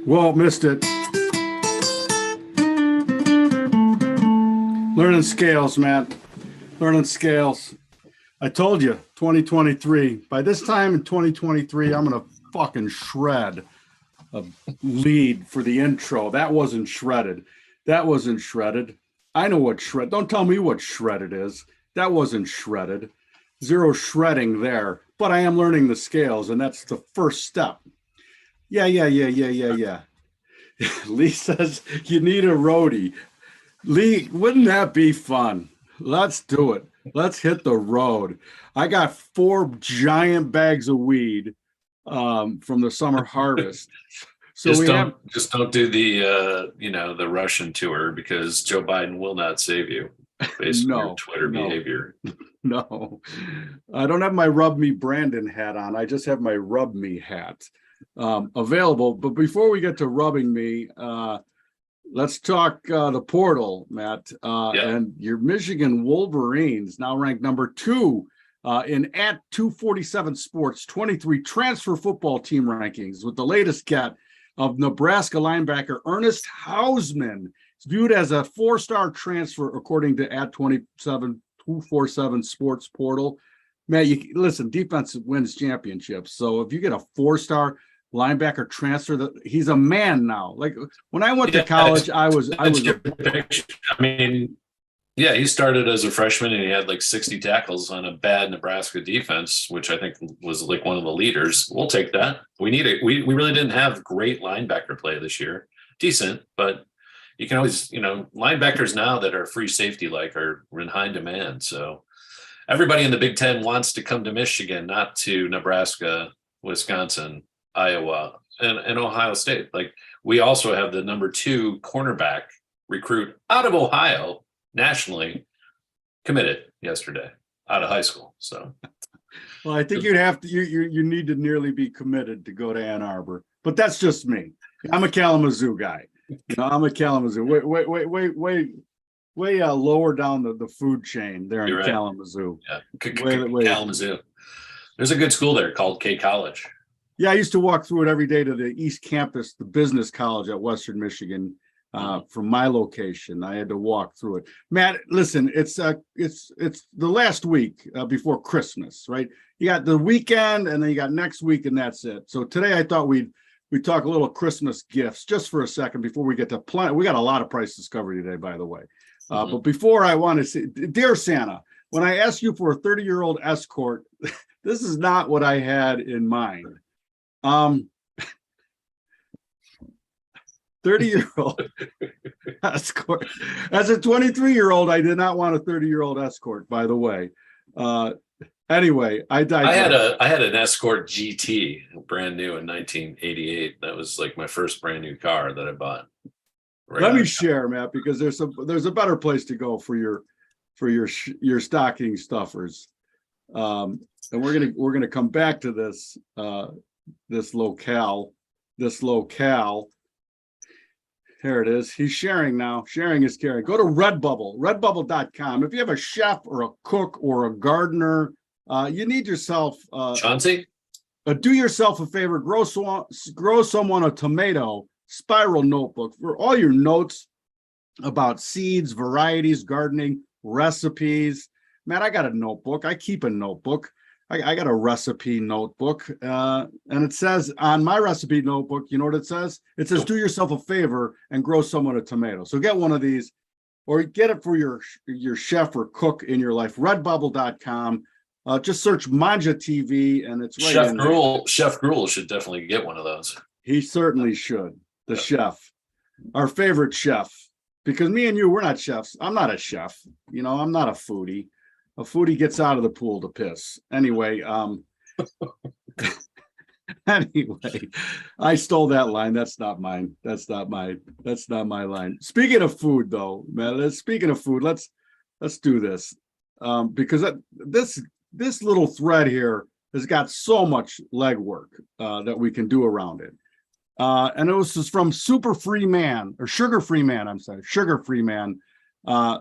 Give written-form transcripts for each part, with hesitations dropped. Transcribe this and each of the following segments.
Well, missed it. Learning scales, man. Learning scales. I told you, 2023. By this time in 2023, I'm going to fucking shred a lead for the intro. That wasn't shredded. That wasn't shredded. I know what shred. Don't tell me what shredded is. That wasn't shredded. Zero shredding there. But I am learning the scales, and that's the first step. Yeah. Lee says you need a roadie. Lee, wouldn't that be fun? Let's do it. Let's hit the road. I got 4 giant bags of weed from the summer harvest. So just don't do the the Russian tour, because Joe Biden will not save you based on your Twitter behavior. No, I don't have my Rub Me Brandon hat on. I just have my Rub Me hat available. But before we get to rubbing me, let's talk the portal, Matt. And your Michigan Wolverines now ranked number 2 in at 247 Sports 23 transfer football team rankings, with the latest get of Nebraska linebacker Ernest Hausman. It's viewed as a 4-star transfer according to at 247 Sports portal. Matt, listen, defense wins championships. So if you get a 4-star linebacker transfer, he's a man now. Like when I went to college, I was. He started as a freshman and he had like 60 tackles on a bad Nebraska defense, which I think was like one of the leaders. We'll take that. We need it. We really didn't have great linebacker play this year. Decent, but you can always, linebackers now that are free safety are in high demand. So everybody in the Big Ten wants to come to Michigan, not to Nebraska, Wisconsin, Iowa, and Ohio State. Like, we also have the number 2 cornerback recruit out of Ohio nationally committed yesterday out of high school. So, well, I think you'd have to. You need to nearly be committed to go to Ann Arbor, but that's just me. I'm a Kalamazoo guy. I'm a Kalamazoo. Way lower down the food chain there in Kalamazoo. Yeah, Kalamazoo. There's a good school there called K College. Yeah, I used to walk through it every day to the East Campus, the business college at Western Michigan. From my location, I had to walk through it. Matt, listen, it's the last week before Christmas, right? You got the weekend, and then you got next week, and that's it. So today, I thought we'd talk a little Christmas gifts just for a second before we get to plan. We got a lot of price discovery today, by the way. But before, I want to say, dear Santa, when I asked you for a 30-year-old escort, this is not what I had in mind. 30-year-old escort. As a 23-year-old, I did not want a 30-year-old escort, by the way. Anyway, I had an Escort GT, brand new in 1988. That was like my first brand new car that I bought. Let me share, Matt, because there's a better place to go for your stocking stuffers. And we're gonna come back to this locale. There it is. He's sharing now. Sharing is caring. Go to Redbubble, redbubble.com. If you have a chef or a cook or a gardener, you need yourself Chauncey? Do yourself a favor. Grow someone a tomato spiral notebook for all your notes about seeds, varieties, gardening, recipes. Matt, I got a notebook. I keep a notebook. I got a recipe notebook, and it says on my recipe notebook, you know what it says? It says, do yourself a favor and grow someone a tomato. So get one of these, or get it for your chef or cook in your life. Redbubble.com. Just search Manja TV, and it's right. Chef Gruel should definitely get one of those. He certainly should. The chef, our favorite chef, because me and you, we're not chefs. I'm not a chef. I'm not a foodie. A foodie gets out of the pool to piss. Anyway, I stole that line. That's not mine. That's not my line. Speaking of food, though, man. Let's do this because this little thread here has got so much legwork that we can do around it. And it was from Sugar Free Man.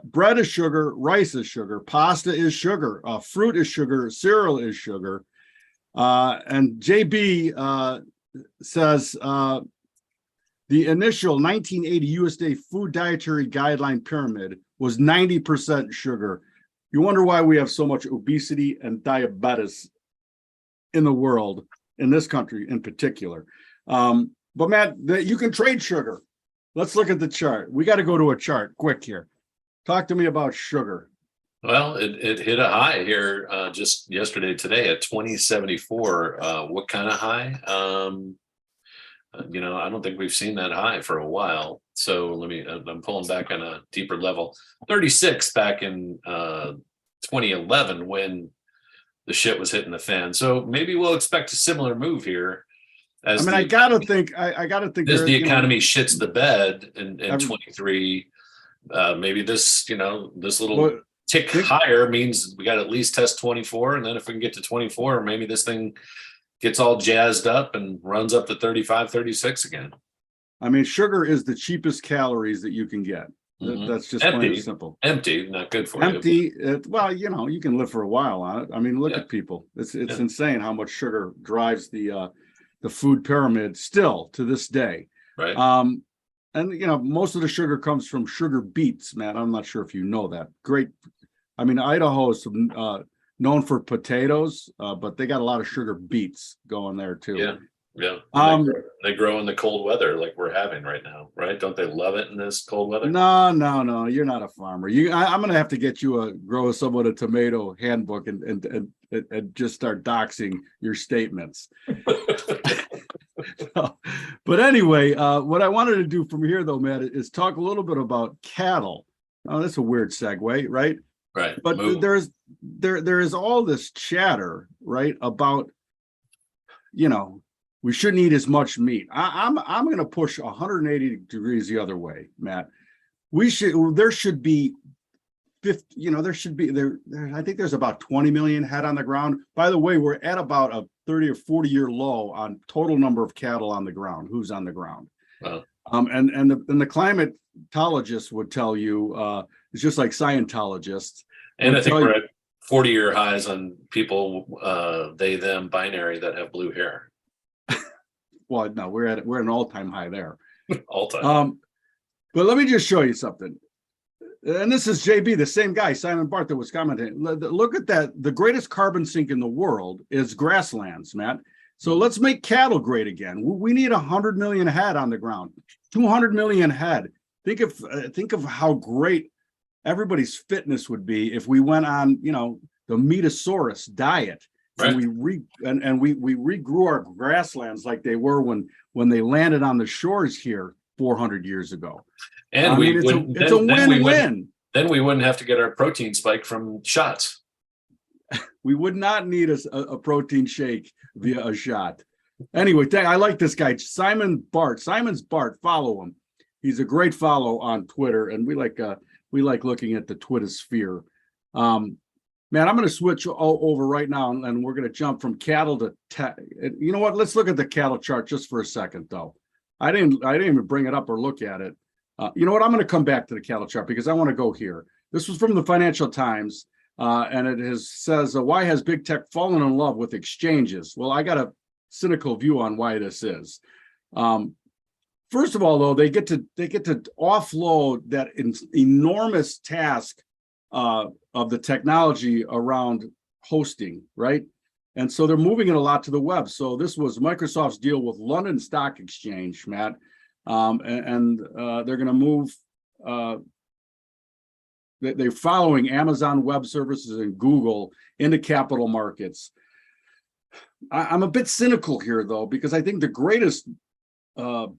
Bread is sugar, rice is sugar, pasta is sugar, fruit is sugar, cereal is sugar. And JB says The initial 1980 USDA Food Dietary Guideline Pyramid was 90% sugar. You wonder why we have so much obesity and diabetes in the world, in this country in particular. But Matt, you can trade sugar. Let's look at the chart. We got to go to a chart quick here. Talk to me about sugar. Well, it hit a high here just yesterday, today at 2074. What kind of high? I don't think we've seen that high for a while. So I'm pulling back on a deeper level. 36 back in 2011 when the shit was hitting the fan. So maybe we'll expect a similar move here. I gotta think as the economy shits the bed in 23. Maybe this little tick higher means we got to at least test 24, and then if we can get to 24, maybe this thing gets all jazzed up and runs up to 35, 36 again. I mean, sugar is the cheapest calories that you can get. That's just plain and simple. Empty, not good for you. Well, you can live for a while on it. I mean, look at people. It's insane how much sugar drives the food pyramid still to this day. Right. And most of the sugar comes from sugar beets, man. I'm not sure if you know that. Great. I mean, Idaho is known for potatoes, but they got a lot of sugar beets going there too. Yeah. They grow in the cold weather like we're having right now, right? Don't they love it in this cold weather? No. You're not a farmer. I'm going to have to get you grow someone a tomato handbook and just start doxing your statements. But anyway, what I wanted to do from here, though, Matt, is talk a little bit about cattle. Oh, that's a weird segue, right? Right. But there is all this chatter, right, about we shouldn't eat as much meat. I'm going to push 180 degrees the other way, Matt. There should be 50. I think there's about 20 million head on the ground. By the way, we're at about a 30 or 40 year low on total number of cattle on the ground. Who's on the ground? Wow. And the climatologists would tell you it's just like Scientologists. And I think we're at 40-year highs on people, they, them, binary that have blue hair. Well, no, we're at an all-time high there. All time. But let me just show you something. And this is JB, the same guy, Simon Bart, that was commenting. Look at that. The greatest carbon sink in the world is grasslands, Matt. So let's make cattle great again. We need 100 million head on the ground, 200 million head. Think of how great everybody's fitness would be if we went on, the Metasaurus diet. Right. And we regrew our grasslands like they were when they landed on the shores here 400 years ago. And it's a win-win. Then we wouldn't have to get our protein spike from shots. We would not need a protein shake via a shot. Anyway, I like this guy, Simon Bart. Simon's Bart. Follow him. He's a great follow on Twitter, and we like looking at the Twitter sphere. Man, I'm going to switch over right now, and we're going to jump from cattle to you know what? Let's look at the cattle chart just for a second, though. I didn't even bring it up or look at it. You know what? I'm going to come back to the cattle chart because I want to go here. This was from the Financial Times, and it says, why has big tech fallen in love with exchanges? Well, I got a cynical view on why this is. First of all, though, they get to offload that enormous task of the technology around hosting, right? And so they're moving it a lot to the web. So this was Microsoft's deal with London Stock Exchange, Matt, and they're going to move. They're following Amazon Web Services and Google into capital markets. I'm a bit cynical here, though, because I think the greatest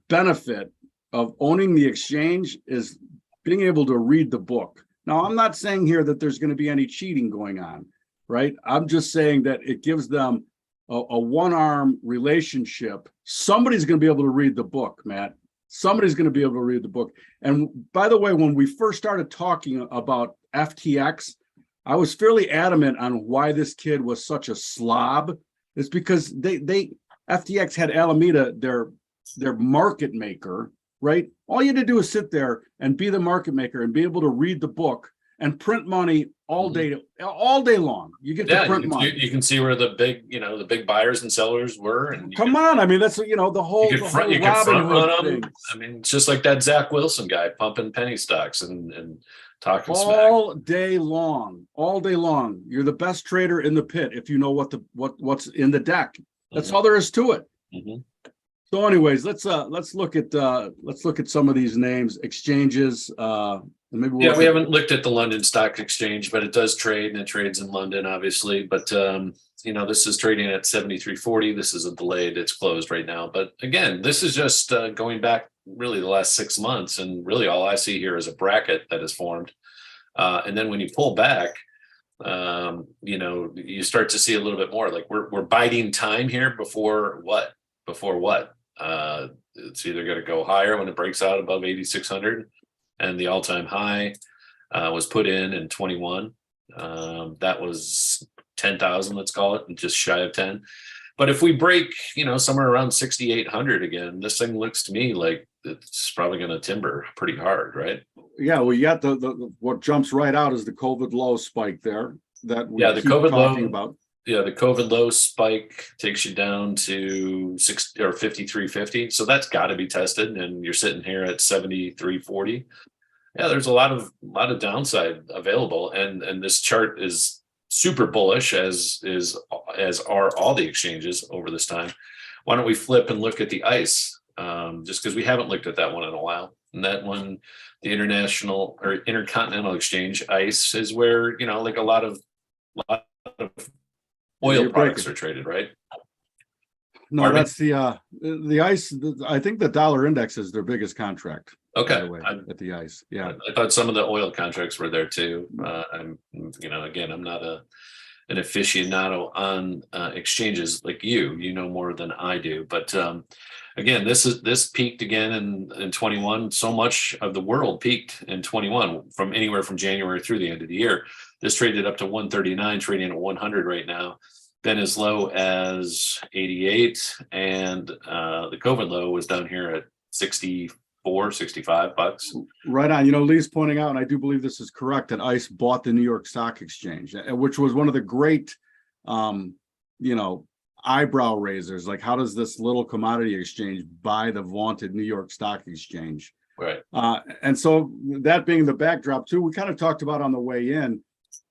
benefit of owning the exchange is being able to read the book. Now, I'm not saying here that there's going to be any cheating going on, right? I'm just saying that it gives them a one-arm relationship. Somebody's going to be able to read the book, Matt. Somebody's going to be able to read the book. And by the way, when we first started talking about FTX, I was fairly adamant on why this kid was such a slob. It's because FTX had Alameda, their market maker, right? All you had to do is sit there and be the market maker and be able to read the book and print money all day long. You get to print money. You can see where the big buyers and sellers were. And Come on, I mean, that's the whole you could front Robin run Hood them. thing. I mean, it's just like that Zach Wilson guy pumping penny stocks and talking all day long. You're the best trader in the pit if you know what's in the deck. That's all there is to it. So anyways, let's look at some of these names, exchanges. Maybe we haven't looked at the London Stock Exchange, but it does trade, and it trades in London, obviously. But this is trading at 73.40. This is a delayed. It's closed right now. But again, this is just going back really the last 6 months, and really all I see here is a bracket that is formed. And then when you pull back, you start to see a little bit more. Like we're biding time here before what? It's either going to go higher when it breaks out above 8,600, and the all-time high was put in 21. That was 10,000, let's call it, and just shy of 10. But if we break, somewhere around 6,800 again, this thing looks to me like it's probably going to timber pretty hard, right? Yeah, well, you got the what jumps right out is the COVID low spike there that we the COVID talking low about. Yeah, the COVID low spike takes you down to 53.50. So that's got to be tested, and you're sitting here at 73.40. Yeah, there's a lot of downside available, and this chart is super bullish, as are all the exchanges over this time. Why don't we flip and look at the ICE? Just because we haven't looked at that one in a while. And that one, the International or Intercontinental Exchange, ICE, is where like a lot of oil products are traded, right? No, Pardon? That's the ICE. I think the dollar index is their biggest contract. Okay, by the way, at the ICE. Yeah, I thought some of the oil contracts were there too. I'm not an aficionado on exchanges like you know more than I do, but again, this peaked again in 21. So much of the world peaked in 21, from anywhere from January through the end of the year. This traded up to 139, trading at 100 right now. Been as low as 88, and the COVID low was down here at 64, 65 bucks. Right on. Lee's pointing out, and I do believe this is correct, that ICE bought the New York Stock Exchange, which was one of the great, eyebrow raisers. Like, how does this little commodity exchange buy the vaunted New York Stock Exchange? Right. And so that being the backdrop too, we kind of talked about on the way in,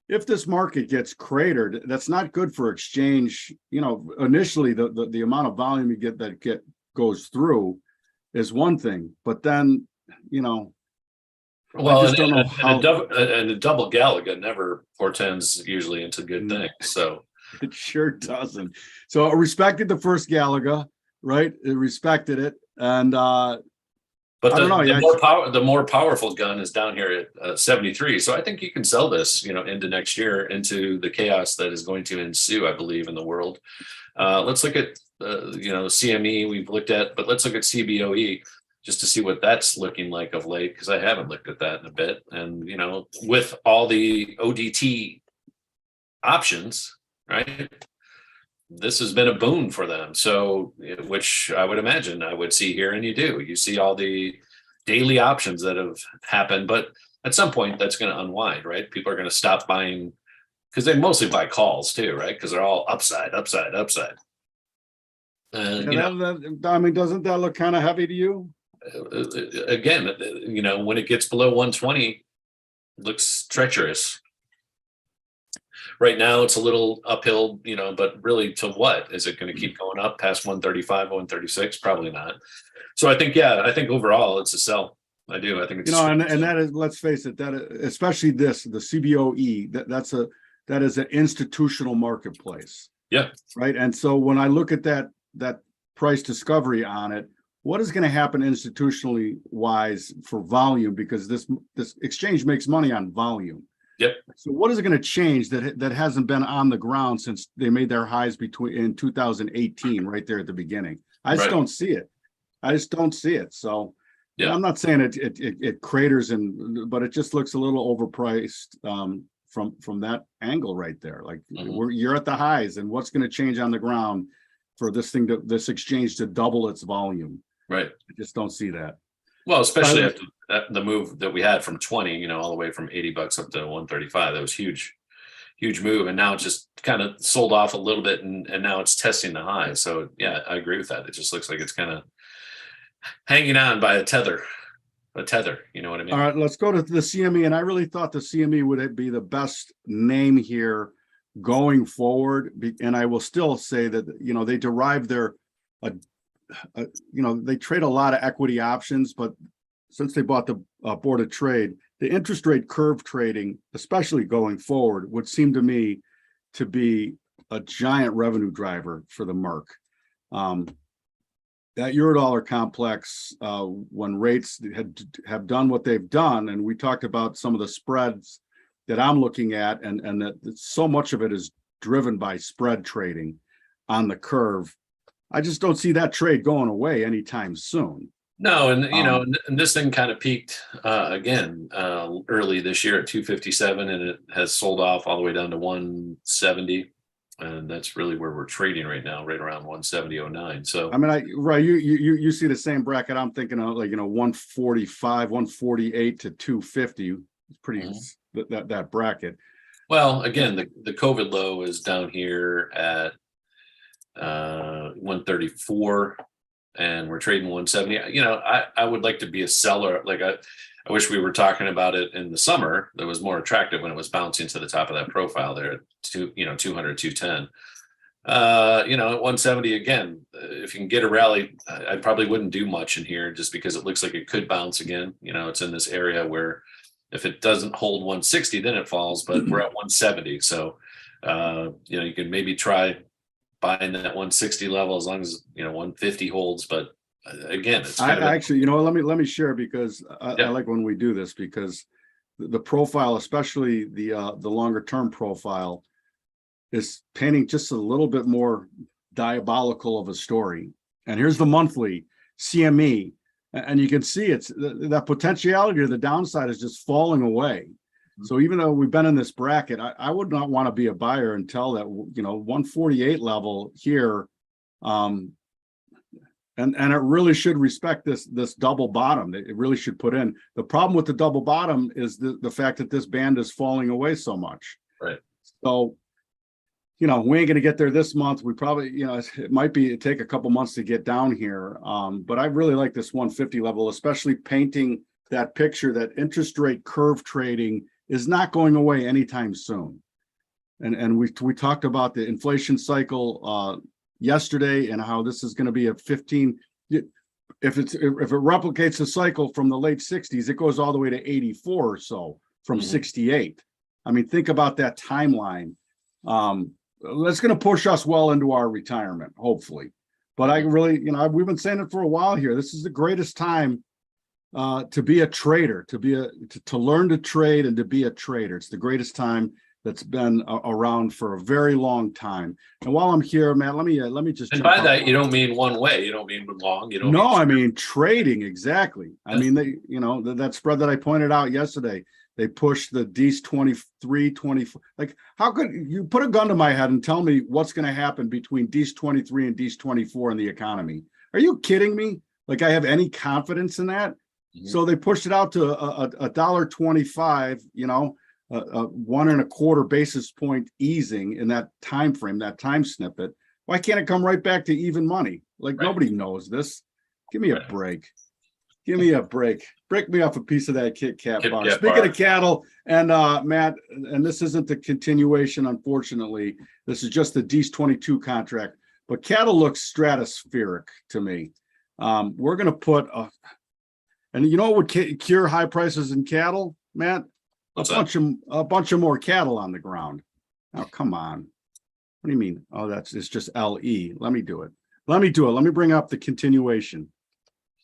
if this market gets cratered, that's not good for exchange. Initially the amount of volume you get goes through is one thing, but then, well, I just don't know how. And a double Gallagher never portends usually into good things. So it sure doesn't. So it respected the first Gallagher, right? It respected it. And but the more powerful gun is down here at 73. So I think you can sell this, into next year, into the chaos that is going to ensue, I believe, in the world. Let's look at CME we've looked at, but let's look at CBOE just to see what that's looking like of late, because I haven't looked at that in a bit. And with all the ODT options, right? This has been a boon for them. So, which I would imagine I would see here, and you see all the daily options that have happened, but at some point that's going to unwind, right? People are going to stop buying, because they mostly buy calls too, right? Because they're all upside. Doesn't that look kind of heavy to you? Again, when it gets below 120, it looks treacherous. Right now it's a little uphill, but really to what? Is it going to keep going up past 135, 136? Probably not. So I think overall it's a sell. I do. I think it's and that is, let's face it, that especially the CBOE, that is an institutional marketplace. Yeah. Right. And so when I look at that price discovery on it, what is going to happen institutionally wise for volume? Because this exchange makes money on volume. Yep. So what is it going to change that hasn't been on the ground since they made their highs in 2018, right there at the beginning? I just don't see it. So yeah, I'm not saying it craters, but it just looks a little overpriced from that angle right there. Like you're at the highs, and what's going to change on the ground for this exchange to double its volume? Right. I just don't see that. Well, especially after the move that we had from 20, all the way from $80 up to 135. That was huge, huge move. And now it just kind of sold off a little bit, and now it's testing the high. So yeah, I agree with that. It just looks like it's kind of hanging on by a tether. You know what I mean? All right, let's go to the CME. And I really thought the CME would be the best name here going forward. And I will still say that, they derive their, they trade a lot of equity options, but since they bought the Board of Trade, the interest rate curve trading, especially going forward, would seem to me to be a giant revenue driver for the Merc. That Eurodollar complex, when rates have done what they've done, and we talked about some of the spreads that I'm looking at, and that so much of it is driven by spread trading on the curve. I just don't see that trade going away anytime soon. No, and and this thing kind of peaked again early this year at 257, and it has sold off all the way down to 170. And that's really where we're trading right now, right around 170.09. So I mean, you see the same bracket I'm thinking of, 145, 148 to 250. It's pretty that bracket. Well, again, the COVID low is down here at 134, and we're trading 170. I would like to be a seller. Like I wish we were talking about it in the summer. That was more attractive when it was bouncing to the top of that profile there at 200, 210. At 170 again, if you can get a rally, I probably wouldn't do much in here just because it looks like it could bounce again. It's in this area where if it doesn't hold 160, then it falls, but we're at 170. So, you can maybe try buying that 160 level as long as, 150 holds, but again, it's kind of actually, let me share, because I like when we do this, because the profile, especially the longer term profile, is painting just a little bit more diabolical of a story. And here's the monthly CME, and you can see it's that potentiality to the downside is just falling away. So even though we've been in this bracket, I would not want to be a buyer until that 148 level here. And it really should respect this double bottom. It really should put in. The problem with the double bottom is the fact that this band is falling away so much. Right. So, we ain't going to get there this month. We probably, it might take a couple months to get down here. But I really like this 150 level, especially painting that picture that interest rate curve trading is not going away anytime soon. And we talked about the inflation cycle yesterday, and how this is going to be a 15. If it replicates the cycle from the late 60s, it goes all the way to 84 or so from 68. I mean, think about that timeline. That's going to push us well into our retirement, hopefully. But I really, we've been saying it for a while here. This is the greatest time to be a trader, to learn to trade and to be a trader. It's the greatest time that's been around for a very long time. And while I'm here, Matt, let me just. And by that, you don't mean one way. You don't mean long. You don't. No, I mean trading, exactly. I mean, that spread that I pointed out yesterday, they pushed the D's 23, 24. Like, how could you put a gun to my head and tell me what's going to happen between D's 23 and D's 24 in the economy? Are you kidding me? Like, I have any confidence in that? So they pushed it out to a $1.25, a 1.25 basis point easing in that time frame, that time snippet. Why can't it come right back to even money? Like, nobody knows this. Give me a break. Give me a break. Break me off a piece of that Kit Kat bar. Speaking of cattle, and Matt, and this isn't the continuation, unfortunately. This is just the D's 22 contract. But cattle looks stratospheric to me. We're going to put and you know what would cure high prices in cattle, Matt? A bunch of more cattle on the ground. Oh, come on. What do you mean? Oh, it's just LE. Let me do it. Let me bring up the continuation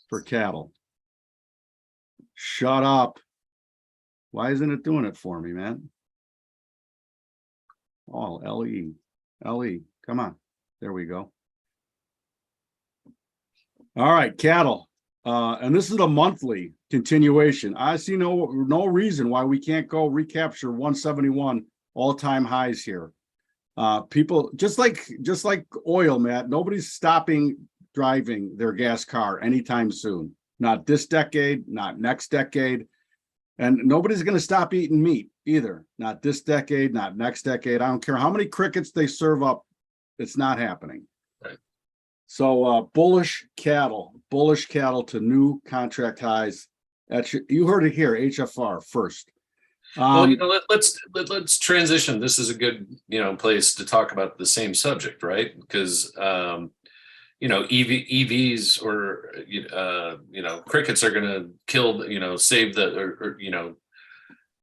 for cattle. Shut up. Why isn't it doing it for me, man? Oh, LE. Come on. There we go. All right, cattle. And this is a monthly continuation. I see no reason why we can't go recapture 171 all-time highs here. People, just like oil, Matt, nobody's stopping driving their gas car anytime soon. not this decade, not next decade. And nobody's going to stop eating meat either. Not this decade, not next decade. I don't care how many crickets they serve up. It's not happening. Right. So bullish cattle to new contract highs. You heard it here, HFR first. Well, let's transition. This is a good, place to talk about the same subject, right? Because EVs or crickets are going to kill, save the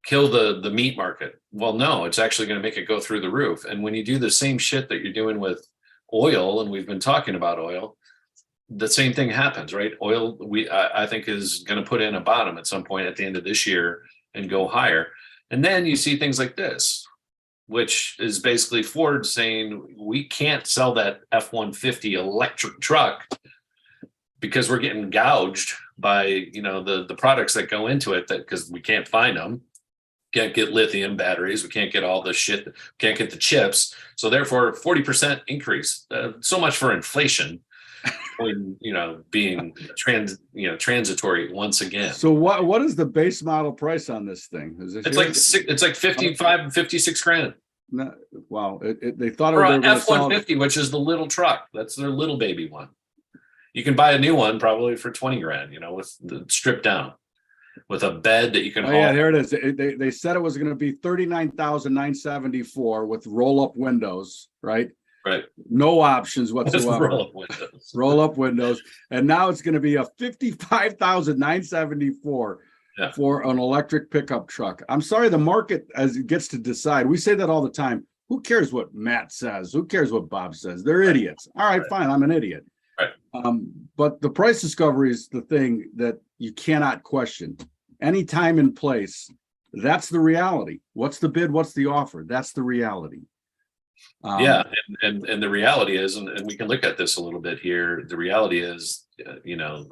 kill the meat market. Well, no, it's actually going to make it go through the roof. And when you do the same shit that you're doing with oil, and we've been talking about oil, the same thing happens, right? Oil, I think, is going to put in a bottom at some point at the end of this year and go higher. And then you see things like this, which is basically Ford saying we can't sell that F-150 electric truck because we're getting gouged by the products that go into it, that because we can't find them, can't get lithium batteries, we can't get all this shit, can't get the chips. So therefore 40% increase. So much for inflation. Being transitory once again. So what is the base model price on this thing? It's like 55, 56 grand. No, wow. They thought for an F-150, which is the little truck. That's their little baby one. You can buy a new one probably for 20 grand, with the stripped down with a bed that you can haul. Yeah, here it is. They said it was going to be 39,974 with roll-up windows, right? Right. No options whatsoever. Roll up windows. And now it's going to be a 55,974 for an electric pickup truck. I'm sorry, the market as it gets to decide. We say that all the time. Who cares what Matt says? Who cares what Bob says? They're idiots. All right, fine. I'm an idiot. Right. But the price discovery is the thing that you cannot question. Any time and place, that's the reality. What's the bid? What's the offer? That's the reality. And the reality is, and we can look at this a little bit here. The reality is,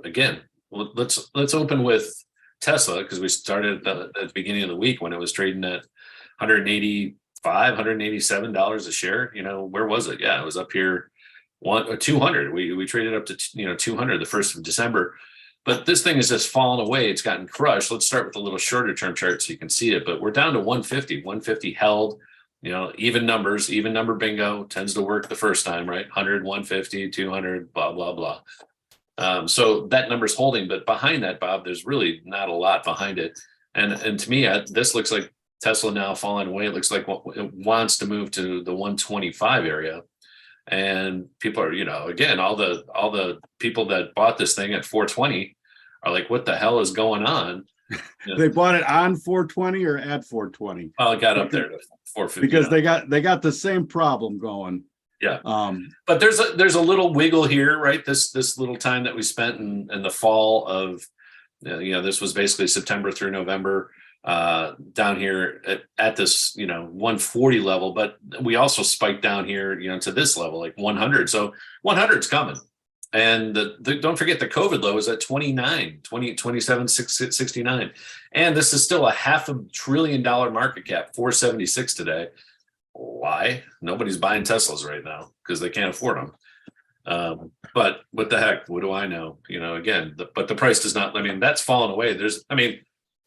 again, let's open with Tesla, because we started at the beginning of the week when it was trading at $185, $187 a share. Where was it? Yeah, it was up here 200. We traded up to 200 the 1st of December. But this thing has just fallen away. It's gotten crushed. Let's start with a little shorter term chart so you can see it. But we're down to 150. 150 held. Even numbers, even number bingo tends to work the first time, right? 100, 150, 200, blah, blah, blah. So that number's holding, but behind that, Bob, there's really not a lot behind it. And to me, this looks like Tesla now falling away. It looks like it wants to move to the 125 area. And people are, again, all the people that bought this thing at 420 are like, what the hell is going on? They bought it on 420 or at 420? Oh, it got up there to 450. Because they got the same problem going. Yeah. But there's a little wiggle here, right? This little time that we spent in the fall of, this was basically September through November, down here at this, 140 level, but we also spiked down here, to this level, like 100. So 100's coming. And don't forget the COVID low is at 27,669. And this is still a $500 billion market cap, 476 today. Why? Nobody's buying Teslas right now because they can't afford them. But what the heck? What do I know? Again, but the price does not, that's fallen away.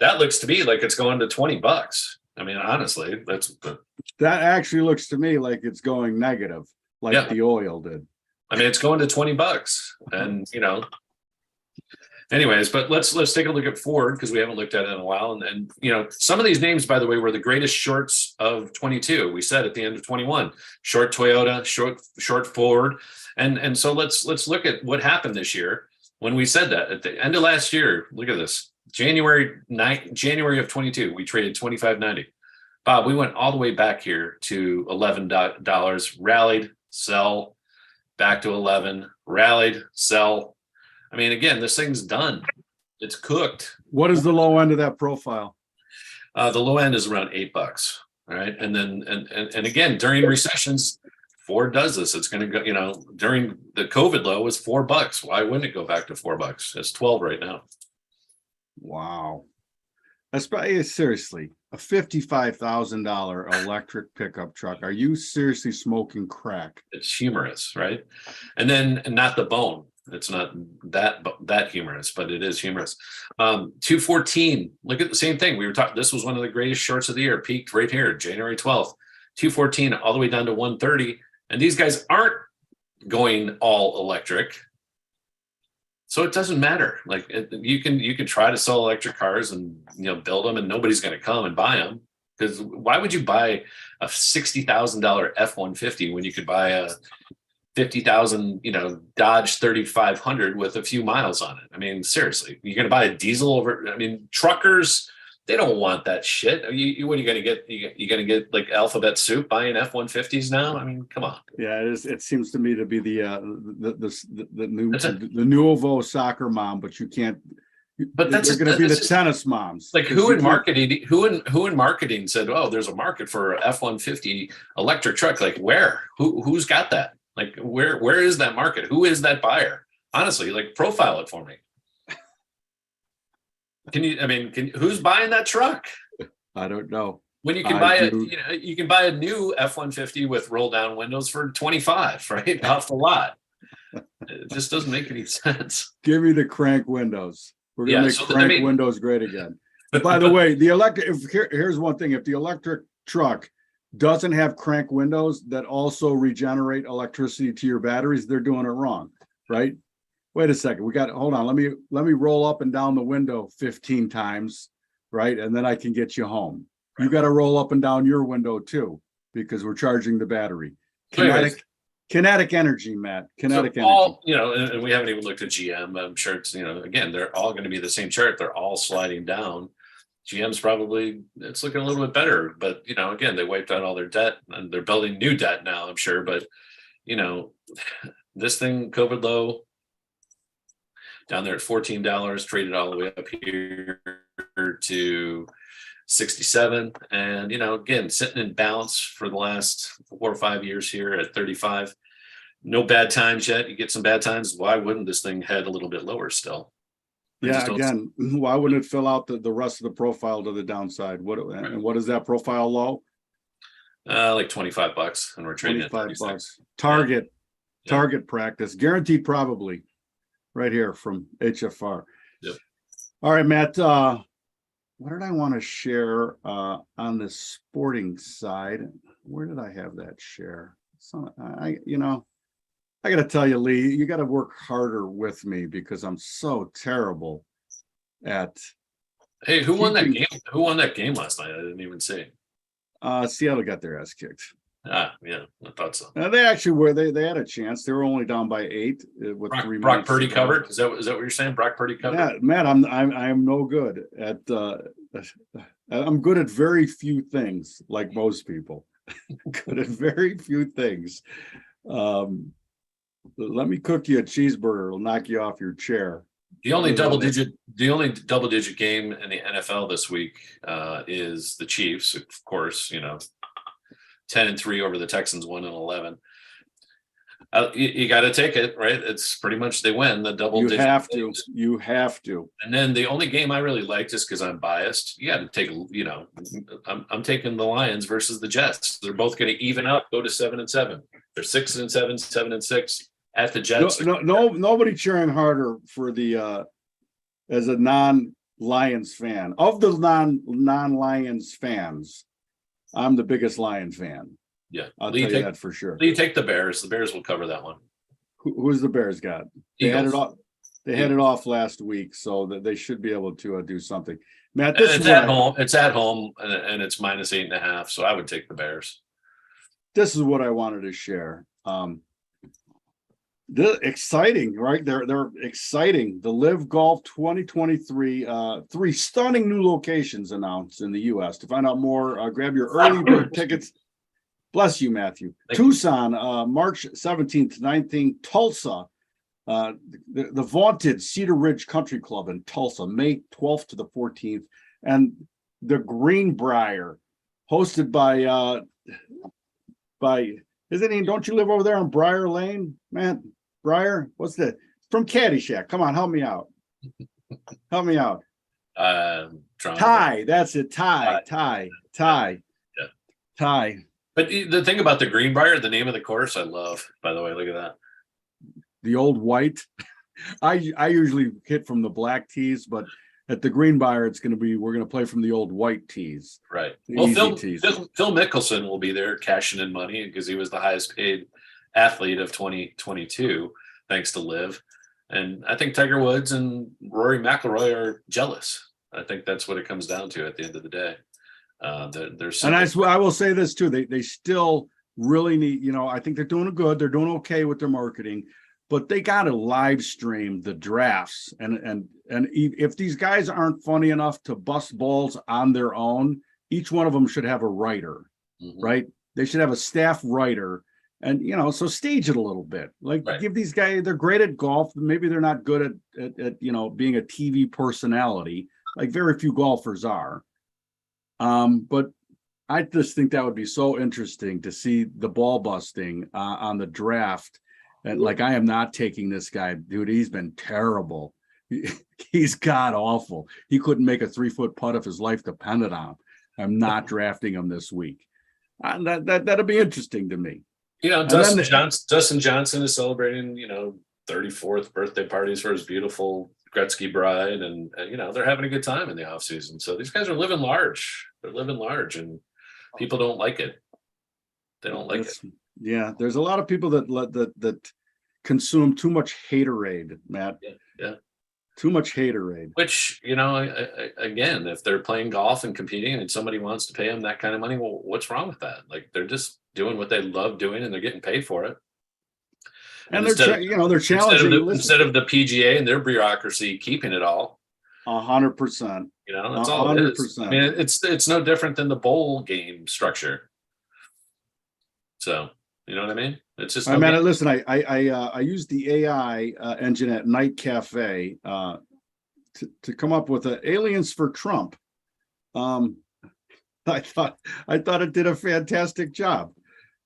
That looks to me like it's going to $20. Honestly, that actually looks to me like it's going negative, like the oil did. It's going to $20, and anyways, but let's take a look at Ford, because we haven't looked at it in a while. And some of these names, by the way, were the greatest shorts of 22. We said at the end of 21, short Toyota, short Ford. And so let's look at what happened this year when we said that at the end of last year. Look at this. January of 22, we traded 25.90. Bob, we went all the way back here to $11, rallied, sell, back to 11, rallied, sell. Again, this thing's done. It's cooked. What is the low end of that profile? The low end is around $8. All right. And then, and again, during recessions, Ford does this. It's going to go, during the COVID low was $4. Why wouldn't it go back to $4? It's 12 right now. Wow. That's probably, seriously, a $55,000 electric pickup truck. Are you seriously smoking crack? It's humorous, right? And then, and not the bone. It's not that humorous, but it is humorous. 214. Look at the same thing. We were talking. This was one of the greatest shorts of the year. Peaked right here, January 12th. 214 all the way down to 130. And these guys aren't going all electric. So it doesn't matter. Like you can try to sell electric cars and build them, and nobody's going to come and buy them. Because why would you buy a $60,000 F-150 when you could buy a $50,000 Dodge 3500 with a few miles on it? I mean, seriously, you're going to buy a diesel over? I mean, truckers, they don't want that shit. What are you going to get? You're going to get like alphabet soup buying F-150s now? I mean, come on. Yeah, it seems to me to be the nouveau soccer mom, but you can't. But they're going to be the tennis moms. Like who in marketing said, "Oh, there's a market for a F-150 electric truck"? Like where? Who's got that? Like where is that market? Who is that buyer? Honestly, like profile it for me. Who's buying that truck? I don't know. When you can you can buy a new F-150 with roll down windows for 25, right? Off the lot. It just doesn't make any sense. Give me the crank windows. We're going to make crank windows great again. By the way, the electric, here's one thing. If the electric truck doesn't have crank windows that also regenerate electricity to your batteries, they're doing it wrong, right? Wait a second. Hold on. Let me roll up and down the window 15 times, right? And then I can get you home. Right. You got to roll up and down your window too, because we're charging the battery. Kinetic energy, Matt. Kinetic energy. All, and we haven't even looked at GM. I'm sure it's, again, they're all going to be the same chart. They're all sliding down. GM's probably, it's looking a little bit better, but again, they wiped out all their debt and they're building new debt now, I'm sure. But this thing, COVID low, down there at $14, traded all the way up here to 67. And, again, sitting in balance for the last 4 or 5 years here at 35. No bad times yet. You get some bad times. Why wouldn't this thing head a little bit lower still? Yeah, again, why wouldn't it fill out the rest of the profile to the downside? What is that profile low? Like $25, and we're trading at $25. Target practice, guaranteed probably, right here from HFR. Yep. All right, Matt. What did I want to share on the sporting side? Where did I have that share? I got to tell you, Lee, you got to work harder with me because I'm so terrible at. Hey, who won that game? Who won that game last night? I didn't even see. Seattle got their ass kicked. Yeah, I thought so. They actually were. They had a chance. They were only down by 8 with Brock Purdy covered. Is that what you're saying? Brock Purdy covered. Yeah, Matt, I'm no good at. I'm good at very few things, like most people. Good at very few things. Let me cook you a cheeseburger. It'll knock you off your chair. The only double digit game in the NFL this week is the Chiefs, of course. 10-3 over the Texans, 1-11. You got to take it, right? It's pretty much they win the double digit. You have to. And then the only game I really like, just because I'm biased, you got to take. I'm taking the Lions versus the Jets. They're both going to even up, go to 7-7. They're 6-7, 7-6 at the Jets. Nobody cheering harder for the as a non-Lions fan. Of the non-Lions fans, I'm the biggest Lion fan. Yeah, I'll tell you that for sure. You take the Bears. The Bears will cover that one. Who's the Bears got? They had it off. They had it off last week, so that they should be able to do something. Matt, it's at home. It's at home, and it's -8.5. So I would take the Bears. This is what I wanted to share. Exciting, right? They're exciting. The Live Golf 2023, 3 stunning new locations announced in the U.S. To find out more, grab your early bird tickets. Bless you, Matthew. Tucson, March 17th, 19th. Tulsa, the vaunted Cedar Ridge Country Club in Tulsa, May 12th to the 14th, and the Greenbrier, hosted by don't you live over there on Briar Lane, man? Briar, what's that? From Caddyshack. Come on, help me out. Ty, that's it. Ty. Yeah. Ty. But the thing about the Greenbrier, the name of the course, I love. By the way, look at that. The old white. I usually hit from the black tees, but at the Greenbrier, we're going to play from the old white tees. Right. The Well, easy tees. Phil Mickelson will be there cashing in money because he was the highest paid athlete of 2022, thanks to Liv. And I think Tiger Woods and Rory McIlroy are jealous. I think that's what it comes down to at the end of the day. And I will say this too. They still really need, I think they're doing good. They're doing okay with their marketing, but they got to live stream the drafts. And if these guys aren't funny enough to bust balls on their own, each one of them should have a writer, right? They should have a staff writer. And, so stage it a little bit, like give these guys, they're great at golf. Maybe they're not good at being a TV personality, like very few golfers are. But I just think that would be so interesting to see the ball busting on the draft. And like, I am not taking this guy, dude. He's been terrible. He's god awful. He couldn't make a 3-foot putt if his life depended on him. I'm not drafting him this week. That'll be interesting to me. Dustin Johnson is celebrating, 34th birthday parties for his beautiful Gretzky bride, and they're having a good time in the off season. So these guys are living large. They're living large, and people don't like it. They don't like it. Yeah, there's a lot of people that consume too much haterade, Matt. Yeah. Too much haterade. Which, again, if they're playing golf and competing and somebody wants to pay them that kind of money, well, what's wrong with that? Like, they're just doing what they love doing and they're getting paid for it. And they're challenging instead of the PGA and their bureaucracy keeping it all. 100%. That's all it is. I mean, it's no different than the bowl game structure. So, you know what I mean? It's just. Listen, I used the AI engine at Night Cafe to come up with aliens for Trump. I thought it did a fantastic job.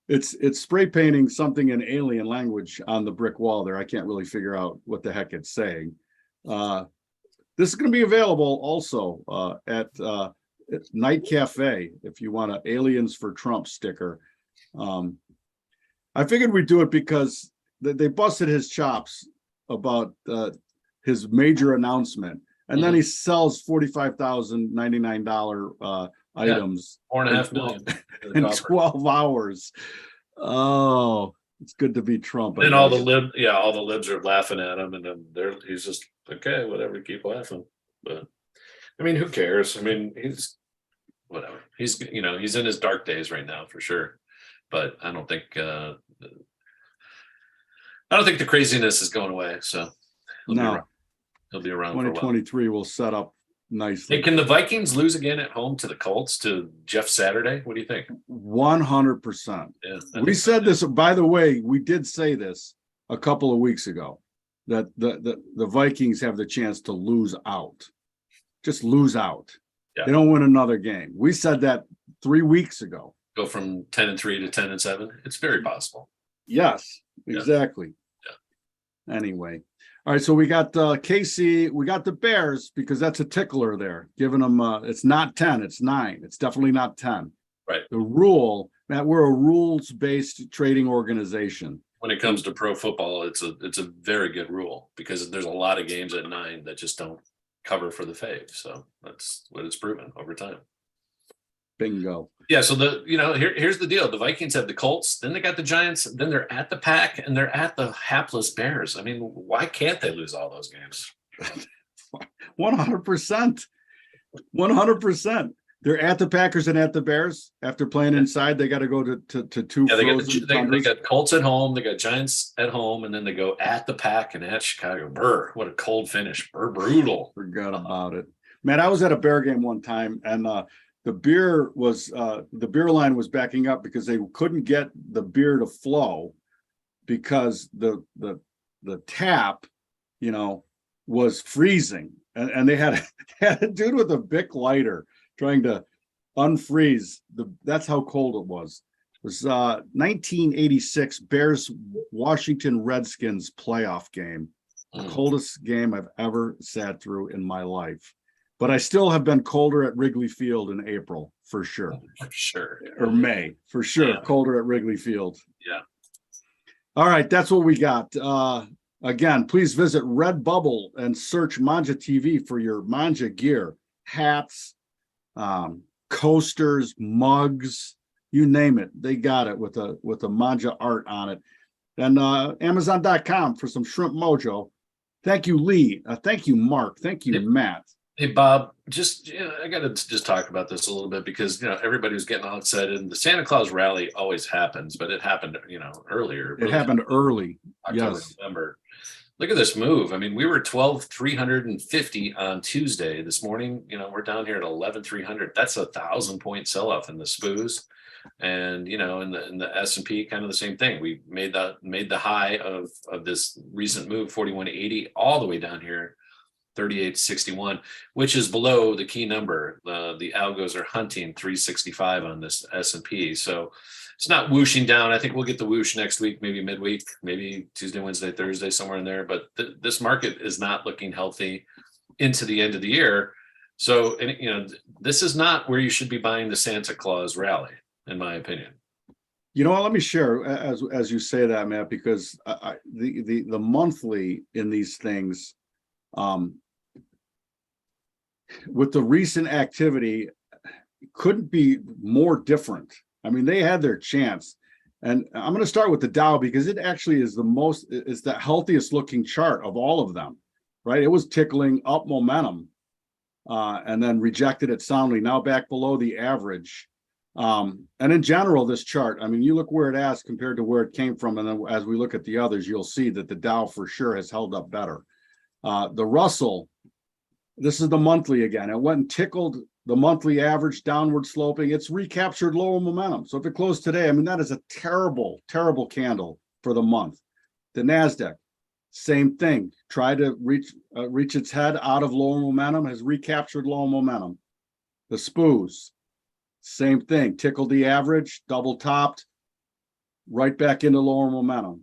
It's spray painting something in alien language on the brick wall there. I can't really figure out what the heck it's saying. This is going to be available also at Night Cafe if you want an Aliens for Trump sticker. I figured we'd do it because they busted his chops about his major announcement, and then he sells $45,099 items. $4.5 million in 12 hours. Oh, it's good to be Trump. And all the libs are laughing at him, and then he's just okay, whatever, keep laughing. But I mean, who cares? I mean, he's whatever. He's he's in his dark days right now for sure. But I don't think the craziness is going away. So he'll be around. 2023 will set up nicely. Hey, can the Vikings lose again at home to the Colts, to Jeff Saturday? What do you think? 100%. Yeah, we said this, by the way, we did say this a couple of weeks ago, that the Vikings have the chance to lose out. Just lose out. Yeah. They don't win another game. We said that 3 weeks ago. Go from 10-3 to 10-7. It's very possible. Yes, exactly. Yeah. Anyway. All right, so we got KC, we got the Bears, because that's a tickler there, giving them it's not 10, it's 9. It's definitely not 10. Right. The rule, Matt, we're a rules-based trading organization. When it comes to pro football, it's a very good rule, because there's a lot of games at 9 that just don't cover for the fave. So that's what it's proven over time. Bingo. Yeah, so here's the deal. The Vikings have the Colts, then they got the Giants, then they're at the Pack, and they're at the hapless Bears. I mean, why can't they lose all those games? 100%. 100%. They're at the Packers and at the Bears. After playing inside, they got to go to two. Yeah, they got Colts at home, they got Giants at home, and then they go at the Pack and at Chicago. Brr, what a cold finish. Brutal. Forgot about it. Man, I was at a Bear game one time, and the beer line was backing up because they couldn't get the beer to flow because the tap, was freezing, and they had a dude with a Bic lighter trying to unfreeze that's how cold it was. It was 1986 Bears Washington Redskins playoff game, the coldest game I've ever sat through in my life. But I still have been colder at Wrigley Field in April, for sure. For sure. Or May, for sure. Yeah. Colder at Wrigley Field. Yeah. All right, that's what we got. Again, please visit Redbubble and search Manja TV for your Manja gear, hats, coasters, mugs, you name it. They got it with a Manja art on it. And Amazon.com for some shrimp mojo. Thank you, Lee. Thank you, Mark. Thank you, Matt. Hey, Bob, I got to just talk about this a little bit because, everybody was getting all excited. And the Santa Claus rally always happens, but it happened, earlier. It happened early. October, Yes. November. Look at this move. I mean, we were 12,350 on Tuesday. This morning, we're down here at 11,300. That's 1,000-point sell-off in the SPOOs. And in the S&P, kind of the same thing. We made the high of this recent move, 41.80, all the way down here, 38.61, which is below the key number. The algos are hunting 365 on this S&P. So it's not whooshing down. I think we'll get the whoosh next week, maybe midweek, maybe Tuesday, Wednesday, Thursday, somewhere in there. But this market is not looking healthy into the end of the year. So, this is not where you should be buying the Santa Claus rally, in my opinion. You know what? Let me share as you say that, Matt, because the monthly in these things, with the recent activity, couldn't be more different. I mean, they had their chance, and I'm going to start with the Dow because it actually is the healthiest looking chart of all of them, right? It was tickling up momentum, and then rejected it soundly. Now back below the average. And in general, this chart, I mean, you look where it is compared to where it came from, and then as we look at the others, you'll see that the Dow for sure has held up better. The Russell, this is the monthly again. It went and tickled the monthly average downward sloping. It's recaptured lower momentum. So if it closed today, I mean, that is a terrible, terrible candle for the month. The NASDAQ, same thing. Tried to reach its head out of lower momentum, has recaptured lower momentum. The SPOOs, same thing. Tickled the average, double topped, right back into lower momentum.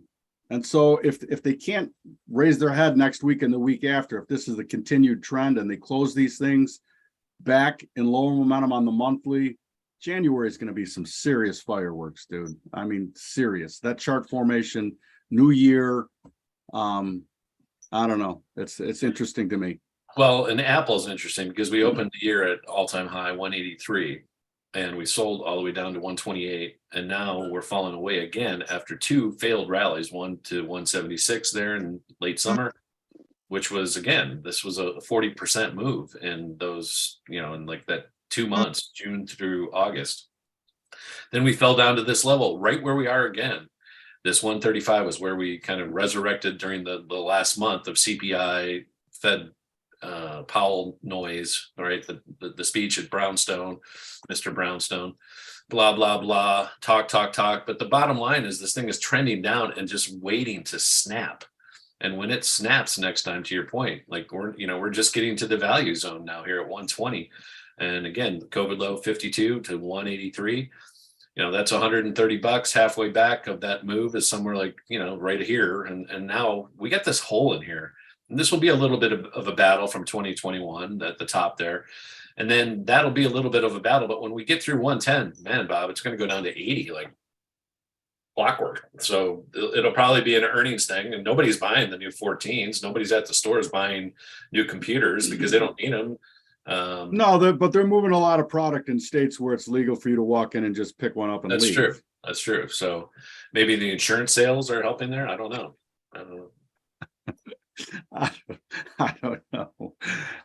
And so if they can't raise their head next week and the week after, if this is a continued trend and they close these things back in lower momentum on the monthly, January is going to be some serious fireworks, dude. I mean, serious. That chart formation, new year, I don't know. It's interesting to me. Well, and Apple's interesting because we opened the year at all-time high 183. And we sold all the way down to 128, and now we're falling away again after two failed rallies, one to 176 there in late summer, which was, again, this was a 40% move in those, in like that 2 months, June through August. Then we fell down to this level right where we are again. This 135 was where we kind of resurrected during the last month of CPI, Fed Powell noise, all right, the speech at Brownstone, Mr. Brownstone, blah, blah, blah, talk. But the bottom line is this thing is trending down and just waiting to snap. And when it snaps next time, to your point, like we're just getting to the value zone now here at 120. And again, the COVID low 52 to 183. That's $130 halfway back of that move is somewhere like, right here. And now we got this hole in here. And this will be a little bit of a battle from 2021 at the top there. And then that'll be a little bit of a battle. But when we get through 110, man, Bob, it's going to go down to 80 like clockwork. So it'll probably be an earnings thing. And nobody's buying the new 14s. Nobody's at the stores buying new computers because they don't need them. No, but they're moving a lot of product in states where it's legal for you to walk in and just pick one up and leave. That's true. So maybe the insurance sales are helping there. I don't know. I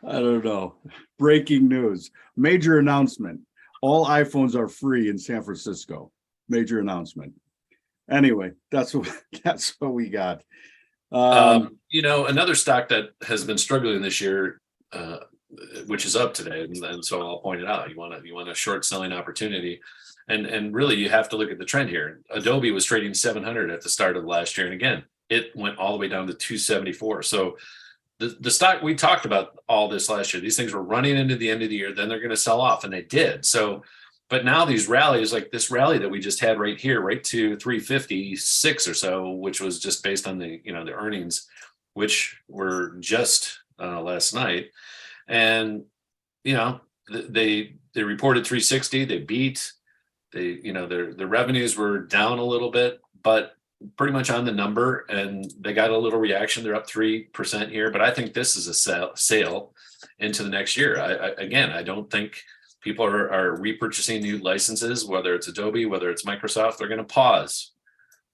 don't know. Breaking news. Major announcement. All iPhones are free in San Francisco. Major announcement. Anyway, that's what we got. Another stock that has been struggling this year, which is up today, and so I'll point it out. You want a short selling opportunity. And really you have to look at the trend here. Adobe was trading 700 at the start of last year. And again, it went all the way down to 274. So the stock, we talked about all this last year. These things were running into the end of the year, then they're going to sell off, and they did. So, but now these rallies, like this rally that we just had right here, right to 356 or so, which was just based on the earnings, which were just last night. And, they reported 360, they beat, their revenues were down a little bit, but pretty much on the number, and they got a little reaction. They're up 3% here, but I think this is a sale into the next year. I don't think people are repurchasing new licenses, whether it's Adobe, whether it's Microsoft. They're going to pause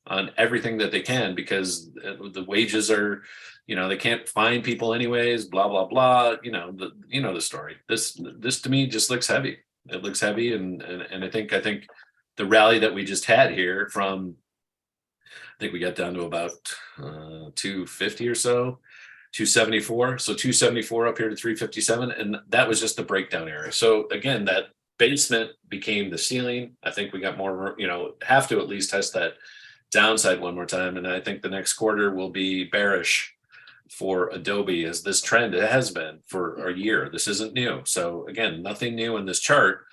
on everything that they can because the wages are, they can't find people anyways, blah, blah, blah. The story. This to me just looks heavy. It looks heavy. And I think the rally that we just had here from, I think we got down to about 250 or so, 274. So 274 up here to 357. And that was just the breakdown area. So again, that basement became the ceiling. I think we got more, have to at least test that downside one more time. And I think the next quarter will be bearish for Adobe, as this trend it has been for a year. This isn't new. So again, nothing new in this chart,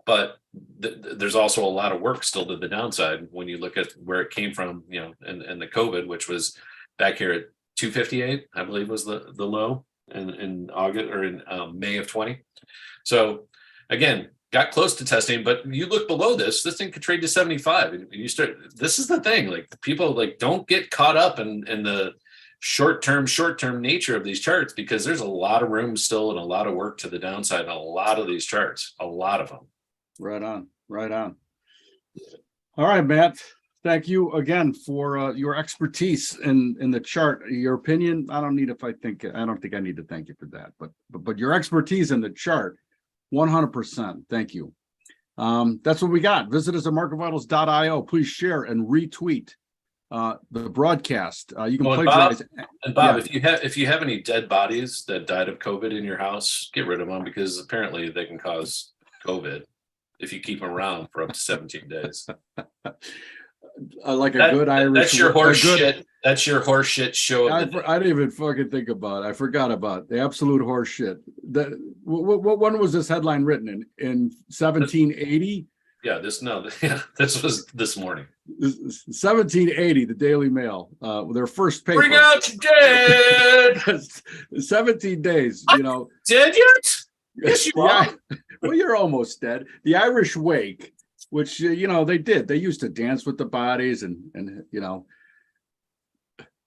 but there's also a lot of work still to the downside when you look at where it came from, and the COVID, which was back here at 258, I believe was the low in August or in May of 20. So again, got close to testing, but you look below this thing could trade to 75. And you start, this is the thing, like people don't get caught up in the short-term nature of these charts, because there's a lot of room still and a lot of work to the downside on a lot of these charts, a lot of them. Right on. All right, Matt. Thank you again for your expertise in the chart. Your opinion, I don't think I need to thank you for that, but your expertise in the chart, 100%. Thank you. That's what we got. Visit us at marketvitals.io. Please share and retweet the broadcast. You can plagiarize. Bob, if you have any dead bodies that died of COVID in your house, get rid of them, because apparently they can cause COVID if you keep them around for up to 17 days. Like a good Irish. That's your horse shit. That's your horse shit show. I didn't even fucking think about it. I forgot about the absolute horse shit. When was this headline written in 1780? Yeah, this was this morning. 1780, the Daily Mail, their first paper. Bring out your dead. 17 days, Dead yet? Yes, you are. Well, you're almost dead. The Irish Wake, which, they did. They used to dance with the bodies and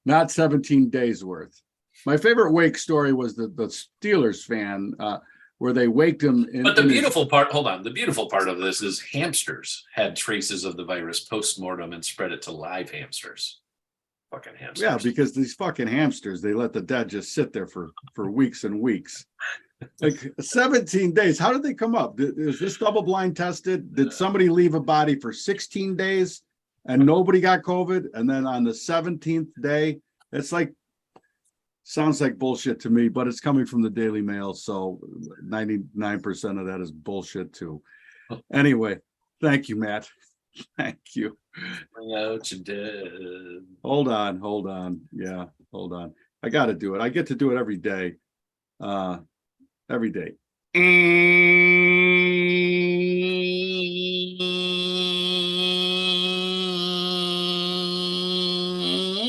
not 17 days worth. My favorite wake story was the Steelers fan, where they waked him. But the beautiful part of this is hamsters had traces of the virus post-mortem and spread it to live hamsters. Fucking hamsters. Yeah, because these fucking hamsters, they let the dead just sit there for weeks and weeks. Like 17 days. How did they come up? Is this double blind tested? Did somebody leave a body for 16 days and nobody got COVID? And then on the 17th day, sounds like bullshit to me, but it's coming from the Daily Mail. So 99% of that is bullshit too. Anyway, thank you, Matt. Thank you. Bring out your dead. Hold on. Yeah, hold on. I got to do it. I get to do it every day. Every day.